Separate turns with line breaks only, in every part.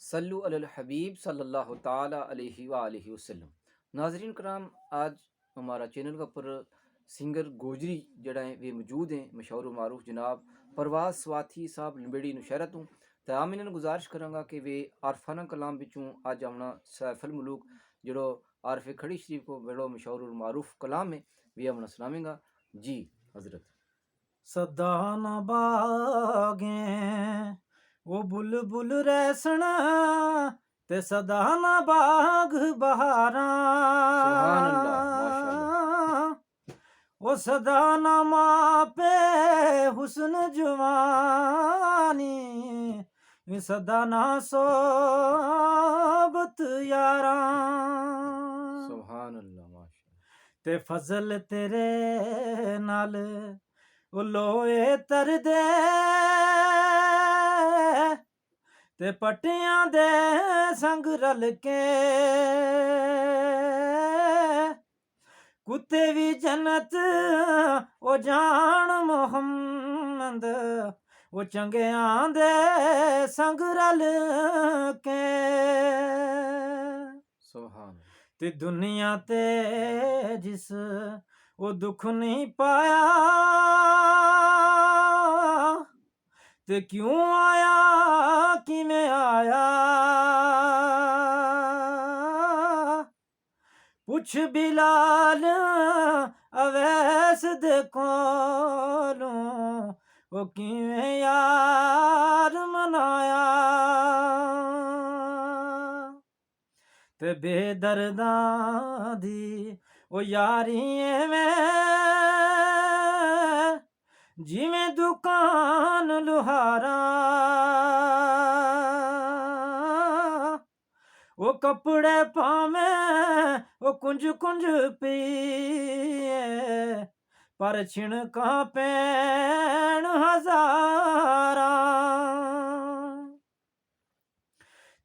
सल्लु अलल हबीब सल्लल्लाहु ताला अलैहि वालैहि वसल्लम। नाजरीन कराम, आज हमारा चैनल के ऊपर सिंगर गोजरी जड़ा है वे मौजूद हैं, मशहूर मारूफ जनाब परवाज स्वाथी साहब लंबेड़ी नुशहरा तो तमाम इन्होंने गुजारिश करांगा कि वे आरफाना कलाम बिचों अज अपना सैफल मुलूक जड़ो आरफ खड़ी शरीफ को बड़ो मशहूर मारूफ कलाम है वे अपना सुनावेंगा। जी हजरत।
सदा न बागे वो बुलबुल रैसण ते सदा न बाग बहारा
सुभान अल्लाह माशाल्लाह।
वो सदा न मापे हुस्न जवानी सदा न सोबत यारा
सुभान अल्लाह माशाल्लाह।
ते फजल तेरे नाल ਉਹ ਲੋਏ ਤਰਦੇ ਤੇ ਪੱਟਿਆਂ ਦੇ ਸੰਗ ਰਲ ਕੇ ਕੁੱਤੇ ਵੀ ਜੰਨਤ ਉਹ ਜਾਣ ਮੁਹੰਮਦ ਉਹ ਚੰਗਿਆਂ ਦੇ ਸੰਗ ਰਲ ਕੇ
सुभान
ਤੇ ਦੁਨੀਆ ਤੇ ਜਿਸ ਉਹ ਦੁੱਖ ਨਹੀਂ ਪਾਇਆ ਤੇ ਕਿਉਂ ਆਇਆ ਕਿਵੇਂ ਆਇਆ ਪੁੱਛ ਬਿਲਾਲ ਅਵੈਸ ਦੇ ਕੋਲੋਂ ਉਹ ਕਿਵੇਂ ਯਾਰ ਮਨਾਇਆ ਤੇ ਬੇਦਰਦਾਂ ਦੀ ਉਹ ਯਾਰੀ ਐਵੇਂ ਜਿਵੇਂ ਦੁਕਾਨ ਲੁਹਾਰਾ ਉਹ ਕੱਪੜੇ ਪਾਵੇਂ ਉਹ ਕੁੰਝ ਕੁੰਝ ਪੀਏ ਪਰ ਛਿਣਕਾਂ ਪੈਣ ਹਜ਼ਾਰਾਂ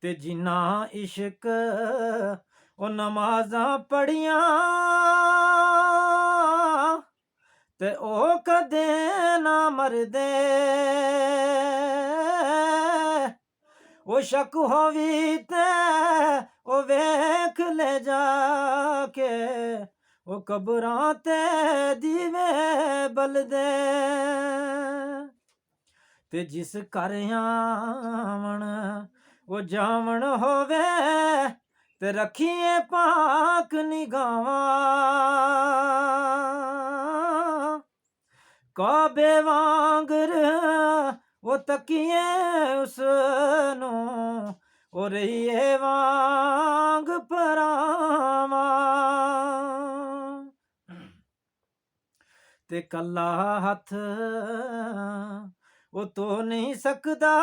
ਤੇ ਜਿਨ੍ਹਾਂ ਇਸ਼ਕ ਉਹ ਨਮਾਜ਼ਾਂ ਪੜੀਆਂ ਤੇ ਉਹ ਕਦੇ ਨਾ ਮਰਦੇ ਉਹ ਸ਼ੱਕ ਹੋਵੀ ਤੇ ਉਹ ਵੇਖ ਲੈ ਜਾ ਕੇ ਉਹ ਕਬਰਾਂ ਤੇ ਦੀਵੇ ਬਲਦੇ ਤੇ ਜਿਸ ਘਰ ਆਵਣ ਉਹ ਜਾਵਣ ਹੋਵੇ ਤੇ ਰੱਖੀਏ ਪਾਕ ਨਿਗਾਹਾਂ ਕਾਬੇ ਵਾਂਗਰ ਉਹ ਤਕੀਏ ਉਸ ਨੂੰ ਉਹ ਰਹੀਏ ਵਾਂਗ ਪਰਾਵਾਂ ਤੇ ਕੱਲਾ ਹੱਥ ਉਹ ਤੋ ਨਹੀਂ ਸਕਦਾ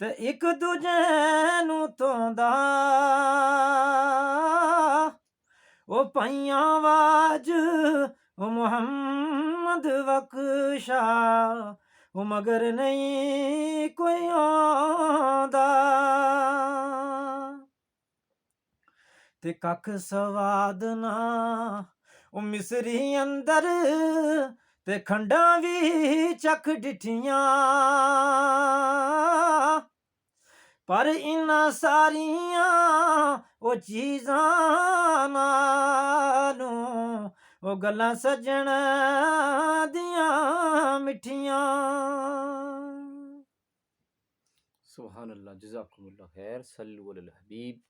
ਤੇ ਇੱਕ ਦੂਜੇ ਨੂੰ ਧੋਂਦਾ ਉਹ ਪਈਆਂ ਆਵਾਜ਼ ਉਹ ਮੁਹੰਮਦ ਬਖਸ਼ਾ ਉਹ ਮਗਰ ਨਹੀਂ ਕੋਈ ਆਉਂਦਾ ਤੇ ਕੱਖ ਸਵਾਦ ਨਾ ਉਹ ਮਿਸਰੀ ਅੰਦਰ ਤੇ ਖੰਡਾਂ ਵੀ ਚੱਖ ਡਿਠੀਆਂ ਪਰ ਇਨ੍ਹਾਂ ਸਾਰੀਆਂ ਉਹ ਚੀਜ਼ਾਂ ਨਾਲੋਂ ਉਹ ਗੱਲਾਂ ਸੱਜਣ ਦੀਆਂ ਮਿੱਠੀਆਂ।
सुभान अल्लाह। जज़ाकुमुल्लाह खैर। सल्लु अलल हबीब।